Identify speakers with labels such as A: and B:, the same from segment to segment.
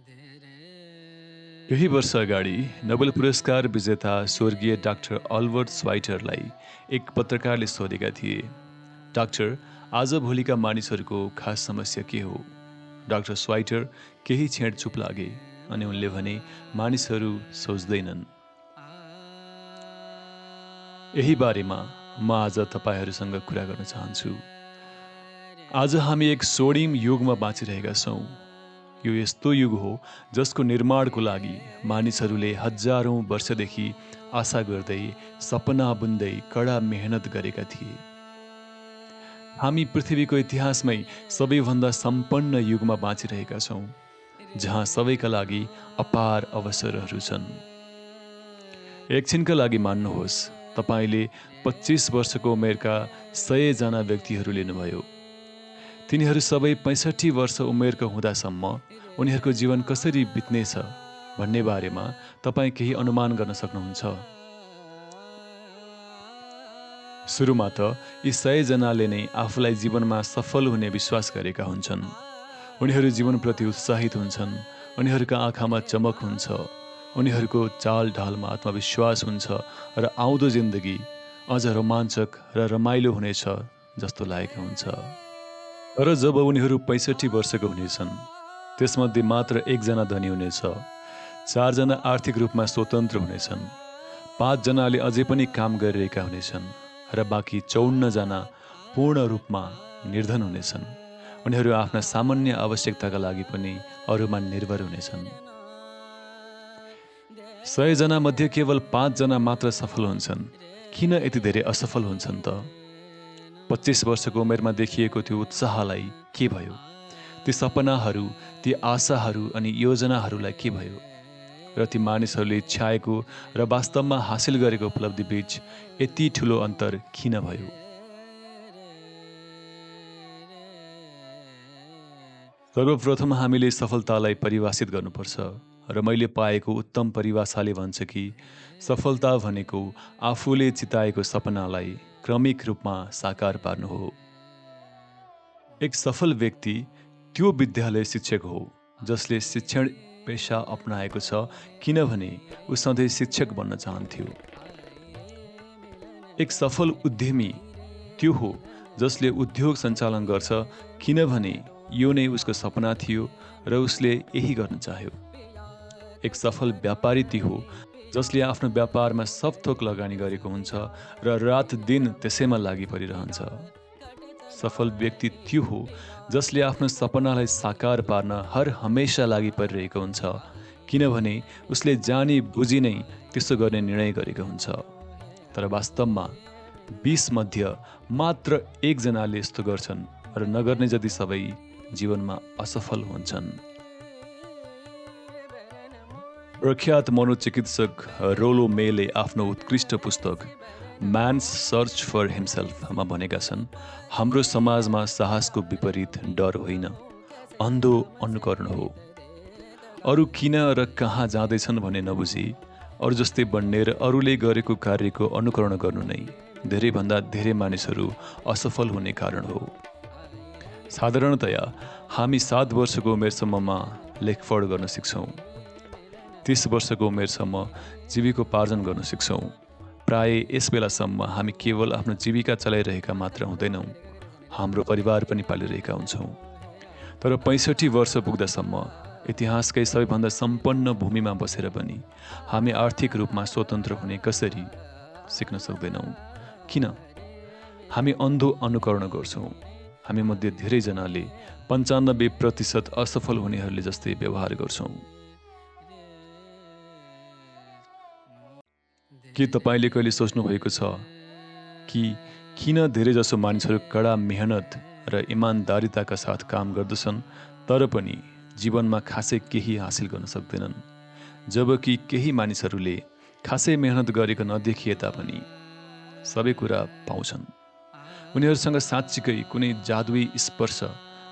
A: केही वर्ष अगाडि नोबेल पुरस्कार विजेता स्वर्गीय डाक्टर अल्बर्ट स्वाइटरलाई एक पत्रकारले सोधेका थिए, डाक्टर, आजभोलिका मानिसहरूको खास समस्या के हो? डाक्टर स्वाइटर केही क्षण चुप लागे अनि उनले भने, मानिसहरू सोच्दैनन्। यही बारेमा म आज तपाईँहरूसँग कुरा गर्न चाहन्छु। आज हामी एक स्वर्णिम युगमा बाँचिरहेका छौँ। यो यस्तो युग हो जसको निर्माणको लागि मानिसहरूले हजारौं वर्षदेखि आशा गर्दै, सपना बुन्दै कडा मेहनत गरेका थिए। हामी पृथ्वीको इतिहासमै सबैभन्दा सम्पन्न युगमा बाँचिरहेका छौँ, जहाँ सबैका लागि अपार अवसरहरू छन्। एकछिनका लागि मान्नुहोस्, तपाईँले 25 वर्षको उमेरका 100 जना व्यक्तिहरू लिनुभयो। तिनीहरू सबै 65 वर्ष उमेरका हुँदासम्म उनीहरूको जीवन कसरी बित्नेछ भन्ने बारेमा तपाईँ केही अनुमान गर्न सक्नुहुन्छ? सुरुमा त यी 100 जनाले नै आफूलाई जीवनमा सफल हुने विश्वास गरेका हुन्छन्। उनीहरू जीवनप्रति उत्साहित हुन्छन्, उनीहरूका आँखामा चमक हुन्छ, उनीहरूको चालढालमा आत्मविश्वास हुन्छ र आउँदो जिन्दगी अझ रोमाञ्चक र रमाइलो हुनेछ जस्तो लागेको हुन्छ। तर जब उनीहरू 65 वर्षको हुनेछन्, त्यसमध्ये मात्र 1 जना धनी हुनेछ, 4 जना आर्थिक रूपमा स्वतन्त्र हुनेछन्, 5 जनाले अझै पनि काम गरिरहेका हुनेछन् र बाँकी 54 जना पूर्ण रूपमा निर्धन हुनेछन्। उनीहरू आफ्ना सामान्य आवश्यकताका लागि पनि अरूमा निर्भर हुनेछन्। 100 जना मध्ये केवल 5 जना मात्र सफल हुन्छन्। किन यति धेरै असफल हुन्छन् त? 25 वर्षको उमेरमा देखिएको त्यो उत्साहलाई के भयो? ती सपनाहरू, ती आशाहरू अनि योजनाहरूलाई के भयो? र ती मानिसहरूले इच्छाएको र वास्तवमा हासिल गरेको उपलब्धि बीच यति ठुलो अन्तर किन भयो? सर्वप्रथम हामीले सफलतालाई परिभाषित गर्नुपर्छ र मैले पाएको उत्तम परिभाषाले भन्छ कि सफलता भनेको आफूले चिताएको सपनालाई क्रमिक रूपमा साकार पार्नु हो। एक सफल व्यक्ति त्यो विद्यालय शिक्षक हो जसले शिक्षण पेशा अपनाएको छ, किनभने ऊ सधैँ शिक्षक बन्न चाहन्थ्यो। एक सफल उद्यमी त्यो हो जसले उद्योग सञ्चालन गर्छ, किनभने यो नै उसको सपना थियो र उसले यही गर्न चाह्यो। एक सफल व्यापारी त्यो हो जसले आफ्नो व्यापारमा सब थोक लगानी गरेको हुन्छ र रात दिन त्यसैमा लागि परिरहन्छ। सफल व्यक्ति त्यो हो जसले आफ्नो सपनालाई साकार पार्न हर हमेशा लागि परिरहेको हुन्छ, किनभने उसले जानी बुझी नै त्यसो गर्ने निर्णय गरेको हुन्छ। तर वास्तवमा 20 मध्ये मात्र 1 जनाले यस्तो गर्छन् र नगर्ने जति सबै जीवनमा असफल हुन्छन्। प्रख्यात मनोचिकित्सक रोलो मेले आफ्नो उत्कृष्ट पुस्तक म्यान्स सर्च फर हिमसेल्फमा भनेका छन्, हाम्रो समाजमा साहसको विपरीत डर होइन, अन्धो अनुकरण हो। अरू किन र कहाँ जाँदैछन् भने नबुझी अरू जस्तै बन्ने र अरूले गरेको कार्यको अनुकरण गर्नु नै धेरैभन्दा धेरै मानिसहरू असफल हुने कारण हो। साधारणतया हामी 7 वर्षको उमेरसम्ममा लेखपढ गर्न सिक्छौँ। 30 वर्षको उमेरसम्म जीविकोपार्जन गर्न सिक्छौँ। प्राय यस बेलासम्म हामी केवल आफ्नो जीविका चलाइरहेका मात्र हुँदैनौँ, हाम्रो परिवार पनि पालिरहेका हुन्छौँ। तर 65 वर्ष पुग्दासम्म इतिहासकै सबैभन्दा सम्पन्न भूमिमा बसेर पनि हामी आर्थिक रूपमा स्वतन्त्र हुने कसरी सिक्न सक्दैनौँ? किन? हामी अन्धो अनुकरण गर्छौँ। हामी मध्ये धेरैजनाले 95% असफल हुनेहरूले जस्तै व्यवहार गर्छौँ। के तपाईँले कहिले सोच्नु भएको छ कि किन धेरैजसो मानिसहरू कडा मेहनत र इमान्दारिताका साथ काम गर्दछन् तर पनि जीवनमा खासै केही हासिल गर्न सक्दैनन्, जबकि केही मानिसहरूले खासै मेहनत गरेको नदेखिए तापनि सबै कुरा पाउँछन्? उनीहरूसँग साँच्चीकै कुनै जादुई स्पर्श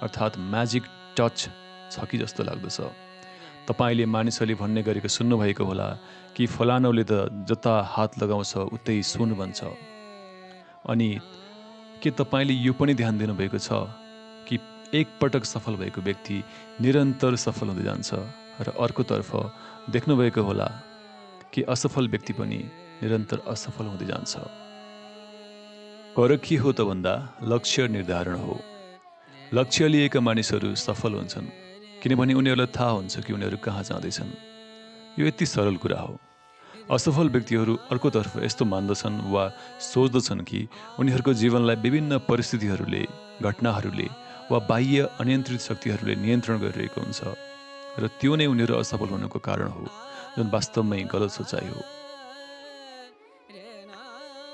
A: अर्थात् म्याजिक टच छ कि जस्तो लाग्दछ। तपाईँले मानिसहरूले भन्ने गरेको सुन्नुभएको होला कि फलानोले त जता हात लगाउँछ उतै सुन बन्छ। अनि के तपाईँले यो पनि ध्यान दिनुभएको छ कि एक पटक सफल भएको व्यक्ति निरन्तर सफल हुँदै जान्छ र अर्कोतर्फ देख्नुभएको होला कि असफल व्यक्ति पनि निरन्तर असफल हुँदै जान्छ। फरक के हो त भन्दा लक्ष्य निर्धारण हो। लक्ष्य लिएका मानिसहरू सफल हुन्छन् किनभने उनीहरूलाई थाहा हुन्छ कि उनीहरू कहाँ जाँदैछन्। यो यति सरल कुरा हो। असफल व्यक्तिहरू अर्कोतर्फ यस्तो मान्दछन् वा सोच्दछन् कि उनीहरूको जीवनलाई विभिन्न परिस्थितिहरूले, घटनाहरूले वा बाह्य अनियन्त्रित शक्तिहरूले नियन्त्रण गरिरहेको हुन्छ र त्यो नै उनीहरू असफल हुनुको कारण हो, जुन वास्तवमै गलत सोचाइ हो।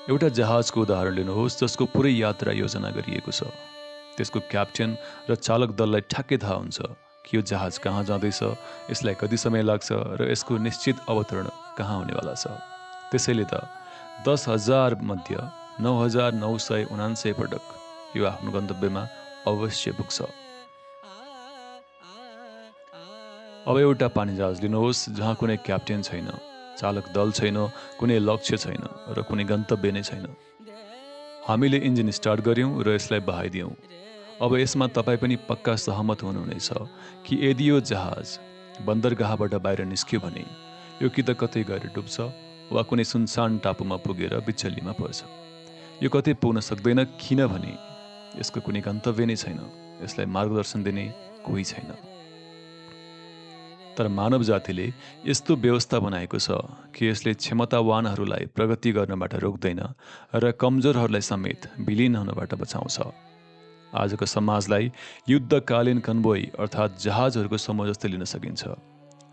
A: एउटा जहाजको उदाहरण लिनुहोस् जसको पुरै यात्रा योजना गरिएको छ। त्यसको क्याप्टेन र चालक दललाई ठ्याक्कै थाहा हुन्छ कि यो जहाज कहाँ जाँदैछ, यसलाई कति समय लाग्छ र यसको निश्चित अवतरण कहाँ हुनेवाला छ। त्यसैले त 10,000 मध्ये 9,979 पटक यो आफ्नो गन्तव्यमा अवश्य पुग्छ। अब एउटा पानीजहाज लिनुहोस् जहाँ कुनै क्याप्टेन छैन, चालक दल छैन, कुनै लक्ष्य छैन र कुनै गन्तव्य नै छैन। हामीले इन्जिन स्टार्ट गर्यौँ र यसलाई बहाइदियौँ। अब यसमा तपाईँ पनि पक्का सहमत हुनुहुनेछ कि यदि यो जहाज बन्दरगाहबाट बाहिर निस्क्यो भने यो कि त कतै गएर डुब्छ वा कुनै सुनसान टापुमा पुगेर बिचल्लीमा पर्छ। यो कतै पुग्न सक्दैन किनभने यसको कुनै गन्तव्य नै छैन, यसलाई मार्गदर्शन दिने कोही छैन। तर मानव जातिले यस्तो व्यवस्था बनाएको छ कि यसले क्षमतावानहरूलाई प्रगति गर्नबाट रोक्दैन र कमजोरहरूलाई समेत विलीन हुनबाट बचाउँछ। आजको समाजलाई युद्धकालीन कन्भोय अर्थात् जहाजहरूको समूह जस्तै लिन सकिन्छ।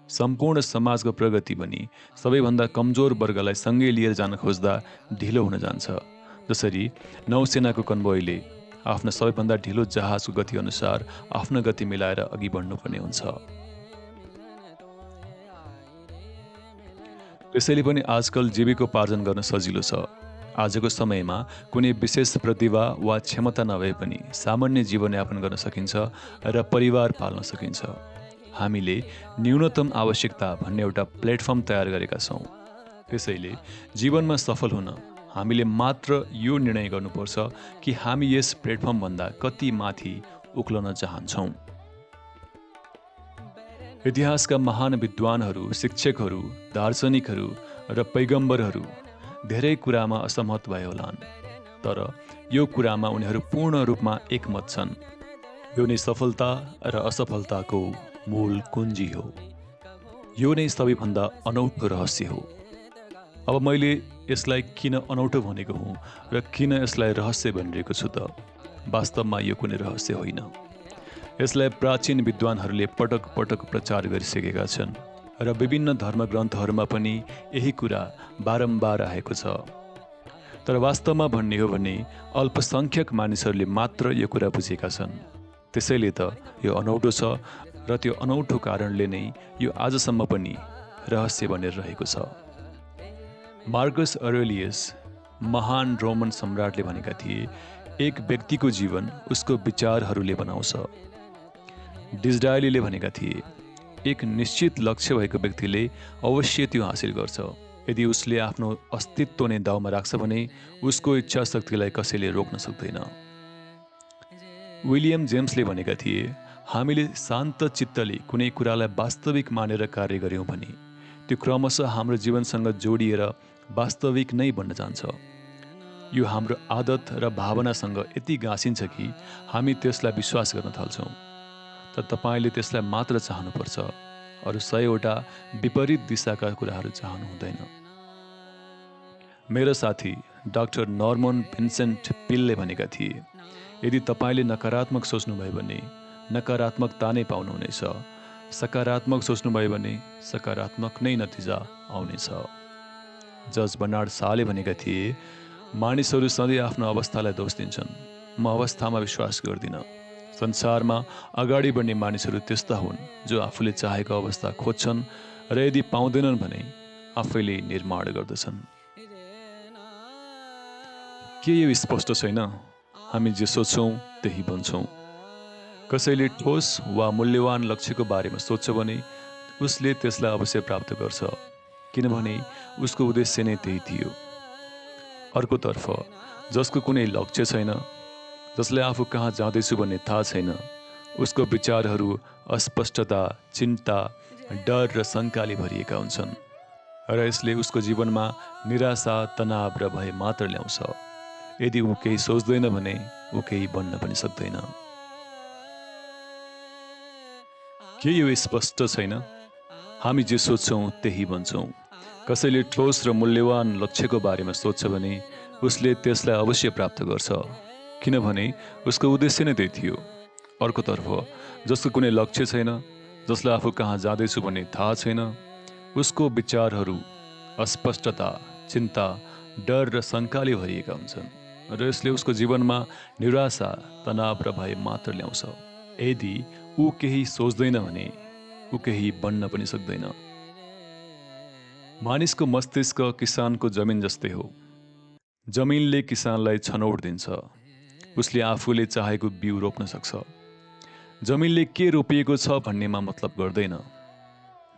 A: सम्पूर्ण समाजको प्रगति पनि सबैभन्दा कमजोर वर्गलाई सँगै लिएर जान खोज्दा ढिलो हुन जान्छ। जसरी नौसेनाको कन्भोयले आफ्नो सबैभन्दा ढिलो जहाजको गति अनुसार आफ्नो गति मिलाएर अघि बढ्नुपर्ने हुन्छ। त्यसैले पनि आजकल जीविकोपार्जन गर्न सजिलो छ। आजको समयमा कुनै विशेष प्रतिभा वा क्षमता नभए पनि सामान्य जीवनयापन गर्न सकिन्छ र परिवार पाल्न सकिन्छ। हामीले न्यूनतम आवश्यकता भन्ने एउटा प्लेटफर्म तयार गरेका छौँ। त्यसैले जीवनमा सफल हुन हामीले मात्र यो निर्णय गर्नुपर्छ कि हामी यस प्लेटफर्मभन्दा कति माथि उक्लन चाहन्छौँ। इतिहासका महान विद्वानहरू, शिक्षकहरू, दार्शनिकहरू र पैगम्बरहरू धेरै कुरामा असहमत भए होलान्, तर यो कुरामा उनीहरू पूर्ण रूपमा एकमत छन्। यो नै सफलता र असफलताको मूल कुञ्जी हो। यो नै सबैभन्दा अनौठो रहस्य हो। अब मैले यसलाई किन अनौठो भनेको हुँ र किन यसलाई रहस्य भनिरहेको छु त? वास्तवमा यो कुनै रहस्य होइन। यसलाई प्राचीन विद्वानहरूले पटक पटक प्रचार गरिसकेका छन् र विभिन्न धर्मग्रन्थहरूमा पनि यही कुरा बारम्बार आएको छ। तर वास्तवमा भन्ने हो भने अल्पसङ्ख्यक मानिसहरूले मात्र यो कुरा बुझेका छन्। त्यसैले त यो अनौठो छ र त्यो अनौठो कारणले नै यो आजसम्म पनि रहस्य बनेर रहेको छ। मार्कस अरेलियस महान रोमन सम्राटले भनेका थिए, एक व्यक्तिको जीवन उसको विचारहरूले बनाउँछ। डिसडायलीले भनेका थिए, एक निश्चित लक्ष्य भएको व्यक्तिले अवश्य त्यो हासिल गर्छ। यदि उसले आफ्नो अस्तित्व नै दाउमा राख्छ भने उसको इच्छा शक्तिलाई कसैले रोक्न सक्दैन। विलियम जेम्सले भनेका थिए, हामीले शान्त चित्तले कुनै कुरालाई वास्तविक मानेर कार्य गर्यौँ भने त्यो क्रमशः हाम्रो जीवनसँग जोडिएर वास्तविक नै बन्न जान्छ। यो हाम्रो आदत र भावनासँग यति गाँसिन्छ कि हामी त्यसलाई विश्वास गर्न थाल्छौँ। तर तपाईँले त्यसलाई मात्र चाहनुपर्छ, अरू 100वटा विपरीत दिशाका कुराहरू चाहनु हुँदैन। मेरो साथी डाक्टर नर्मन भिन्सेन्ट पिलले भनेका थिए, यदि तपाईँले नकारात्मक सोच्नुभयो भने नकारात्मकता नै पाउनुहुनेछ, सकारात्मक सोच्नुभयो भने सकारात्मक नै नतिजा आउनेछ। जज बर्नार्ड शाले भनेका थिए, मानिसहरू सधैँ आफ्नो अवस्थालाई दोष दिन्छन्। म अवस्थामा विश्वास गर्दिनँ। संसारमा अगाडि बढ्ने मानिसहरू त्यस्ता हुन् जो आफूले चाहेको अवस्था खोज्छन् र यदि पाउँदैनन् भने आफैले निर्माण गर्दछन्। के यो स्पष्ट छैन? हामी जे सोच्छौँ त्यही बन्छौँ। कसैले ठोस वा मूल्यवान लक्ष्यको बारेमा सोच्छ भने उसले त्यसलाई अवश्य प्राप्त गर्छ, किनभने उसको उद्देश्य नै त्यही थियो। अर्कोतर्फ जसको कुनै लक्ष्य छैन, जसले आफू कहाँ जाँदैछु भन्ने थाहा छैन, उसको विचारहरू अस्पष्टता, चिन्ता, डर र शङ्काले भरिएका हुन्छन् र यसले उसको जीवनमा निराशा, तनाव र भय मात्र ल्याउँछ। यदि ऊ केही सोच्दैन भने ऊ केही बन्न पनि सक्दैन। के यो स्पष्ट छैन? हामी जे सोच्छौँ त्यही बन्छौँ। कसैले ठोस र मूल्यवान लक्ष्यको बारेमा सोच्छ भने उसले त्यसलाई अवश्य प्राप्त गर्छ, किनभने उसको उद्देश्य नै त्यही थियो। अर्कोतर्फ जसको कुनै लक्ष्य छैन, जसलाई आफू कहाँ जाँदैछु भन्ने थाहा छैन, उसको विचारहरू अस्पष्टता, चिन्ता, डर र शङ्काले भरिएका हुन्छन् र यसले उसको जीवनमा निराशा, तनाव र भय मात्र ल्याउँछ। यदि ऊ केही सोच्दैन भने ऊ केही बन्न पनि सक्दैन। मानिसको मस्तिष्क किसानको जमिन जस्तै हो। जमिनले किसानलाई छनौट दिन्छ। उसले आफूले चाहेको बिउ रोप्न सक्छ। जमिनले के रोपिएको छ भन्नेमा मतलब गर्दैन।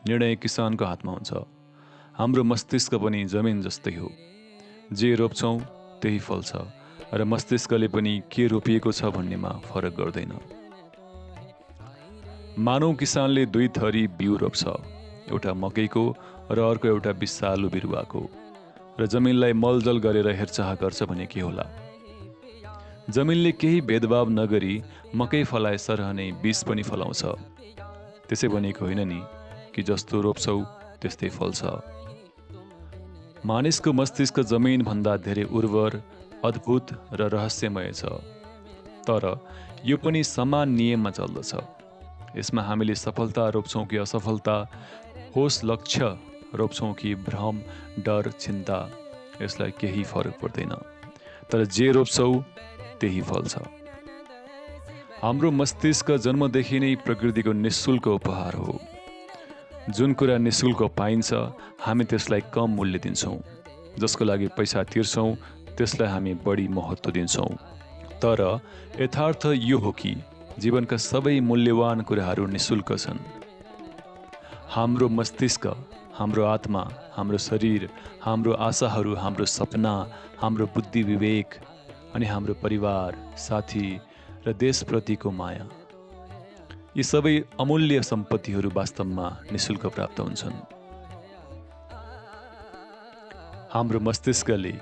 A: निर्णय किसानको हातमा हुन्छ। हाम्रो मस्तिष्क पनि जमिन जस्तै हो। जे रोप्छौँ त्यही फल्छ र मस्तिष्कले पनि के रोपिएको छ भन्नेमा फरक गर्दैन। मानव किसानले दुई थरी बिउ रोप्छ, एउटा मकैको र अर्को एउटा विषालु बिरुवाको, र जमिनलाई मलजल गरेर हेरचाह गर्छ भने के होला? जमिनले केही भेदभाव नगरी मकै फलाए सरह नै बीज पनि फलाउँछ। त्यसै भनेको होइन नि कि जस्तो रोप्छौ त्यस्तै फल्छ। मानिसको मस्तिष्क जमिनभन्दा धेरै उर्वर, अद्भुत र रहस्यमय छ, तर यो पनि समान नियममा चल्दछ। यसमा हामीले सफलता रोप्छौँ कि असफलता, होस् लक्ष्य रोप्छौँ कि भ्रम, डर, चिन्ता, यसलाई केही फरक पर्दैन। तर जे रोप्छौ त्यही फल्छ। हाम्रो मस्तिष्क जन्मदेखि नै प्रकृतिको निःशुल्क उपहार हो। जुन कुरा निःशुल्क पाइन्छ हामी त्यसलाई कम मूल्य दिन्छौँ। जसको लागि पैसा तिर्छौँ त्यसलाई हामी बढी महत्त्व दिन्छौँ। तर यथार्थ यो हो कि जीवनका सबै मूल्यवान कुराहरू निःशुल्क छन्। हाम्रो मस्तिष्क, हाम्रो आत्मा, हाम्रो शरीर, हाम्रो आशाहरू, हाम्रो सपना, हाम्रो बुद्धि विवेक अनि हाम्रो परिवार, साथी र देशप्रतिको माया, यी सबै अमूल्य सम्पत्तिहरू वास्तवमा निःशुल्क प्राप्त हुन्छन्। हाम्रो मस्तिष्कले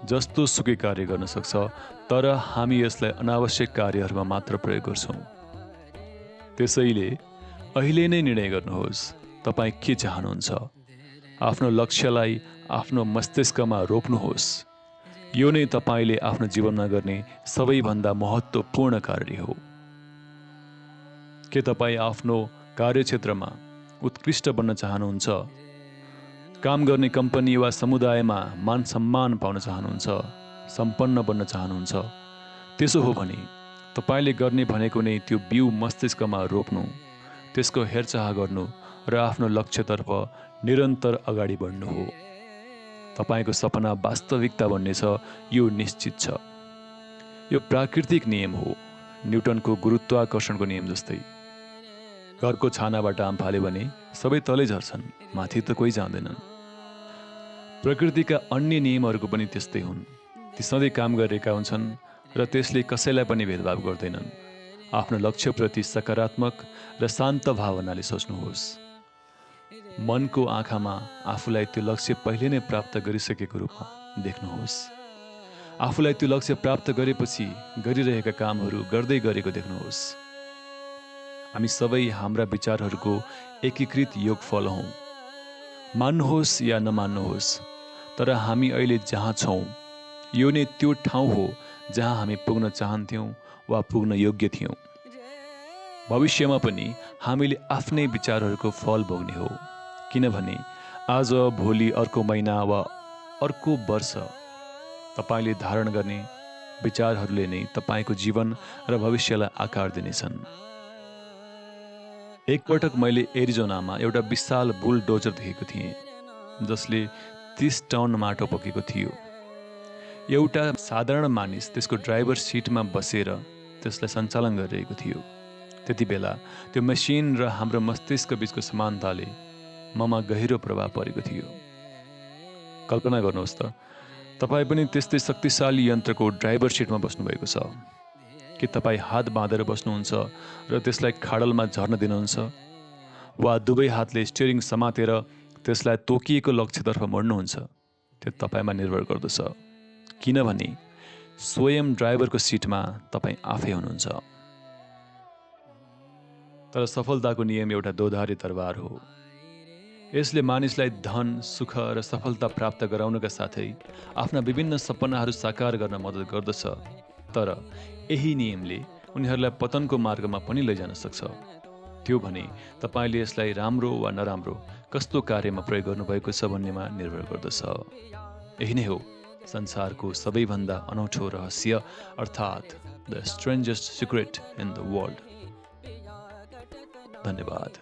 A: जस्तो सुकै कार्य गर्न सक्छ, तर हामी यसलाई अनावश्यक कार्यहरूमा मात्र प्रयोग गर्छौँ। त्यसैले अहिले नै निर्णय गर्नुहोस्, तपाईँ के चाहनुहुन्छ। आफ्नो लक्ष्यलाई आफ्नो मस्तिष्कमा रोप्नुहोस्। यो नै तपाईँले आफ्नो जीवनमा गर्ने सबैभन्दा महत्त्वपूर्ण कार्य हो। के तपाईँ आफ्नो कार्यक्षेत्रमा उत्कृष्ट बन्न चाहनुहुन्छ? काम गर्ने कम्पनी वा समुदायमा मान सम्मान पाउन चाहनुहुन्छ? सम्पन्न बन्न चाहनुहुन्छ? त्यसो हो भने तपाईँले गर्ने भनेको नै त्यो बिउ मस्तिष्कमा रोप्नु, त्यसको हेरचाह गर्नु र आफ्नो लक्ष्यतर्फ निरन्तर अगाडि बढ्नु हो। तपाईँको सपना वास्तविकता बन्नेछ, यो निश्चित छ। यो प्राकृतिक नियम हो, न्युटनको गुरुत्वाकर्षणको नियम जस्तै। घरको छानाबाट आम फाल्यो भने सबै तलै झर्छन्, माथि त कोही जाँदैनन्। प्रकृतिका अन्य नियमहरूको पनि त्यस्तै हुन्। ती सधैँ काम गरिरहेका हुन्छन् र त्यसले कसैलाई पनि भेदभाव गर्दैनन्। आफ्नो लक्ष्यप्रति सकारात्मक र शान्त भावनाले सोच्नुहोस्। मनको आँखामा आफूलाई त्यो लक्ष्य पहिले नै प्राप्त गरिसकेको रूपमा देख्नुहोस्। आफूलाई त्यो लक्ष्य प्राप्त गरेपछि गरिरहेका कामहरू गर्दै गरेको देख्नुहोस्। हामी सबै हाम्रा विचारहरूको एकीकृत योगफल हौँ। मान्नुहोस् या नमान्नुहोस्, तर हामी अहिले जहाँ छौँ यो नै त्यो ठाउँ हो जहाँ हामी पुग्न चाहन्थ्यौँ वा पुग्न योग्य थियौँ। भविष्यमा पनि हामीले आफ्नै विचारहरूको फल भोग्ने हो, किनभने आज, भोलि, अर्को महिना वा अर्को वर्ष तपाईँले धारण गर्ने विचारहरूले नै तपाईँको जीवन र भविष्यलाई आकार दिनेछन्। एकपटक मैले एरिजोनामा एउटा विशाल बुलडोजर देखेको थिएँ जसले 30 टन माटो बोकेको थियो। एउटा साधारण मानिस त्यसको ड्राइभर सिटमा बसेर त्यसलाई सञ्चालन गरिरहेको थियो। त्यति बेला त्यो मेसिन र हाम्रो मस्तिष्क बीचको समानताले ममा गहिरो प्रभाव परेको थियो। कल्पना गर्नुहोस् त, तपाईँ पनि त्यस्तै शक्तिशाली यन्त्रको ड्राइभर सिटमा बस्नुभएको छ। कि तपाईँ हात बाँधेर बस्नुहुन्छ र त्यसलाई खाडलमा झर्न दिनुहुन्छ, वा दुवै हातले स्टियरिङ समातेर त्यसलाई तोकिएको लक्ष्यतर्फ मोड्नुहुन्छ, त्यो तपाईँमा निर्भर गर्दछ। किनभने स्वयं ड्राइभरको सिटमा तपाईँ आफै हुनुहुन्छ। तर सफलताको नियम एउटा दोधारे तरवार हो। यसले मानिसलाई धन, सुख र सफलता प्राप्त गराउनका साथै आफ्ना विभिन्न सपनाहरू साकार गर्न मद्दत गर्दछ। तर यही नियमले उनीहरूलाई पतनको मार्गमा पनि लैजान सक्छ। त्यो भने तपाईँले यसलाई राम्रो वा नराम्रो कस्तो कार्यमा प्रयोग गर्नुभएको छ भन्नेमा निर्भर गर्दछ। यही नै हो संसारको सबैभन्दा अनौठो रहस्य, अर्थात् the strangest secret in the world. धन्यवाद।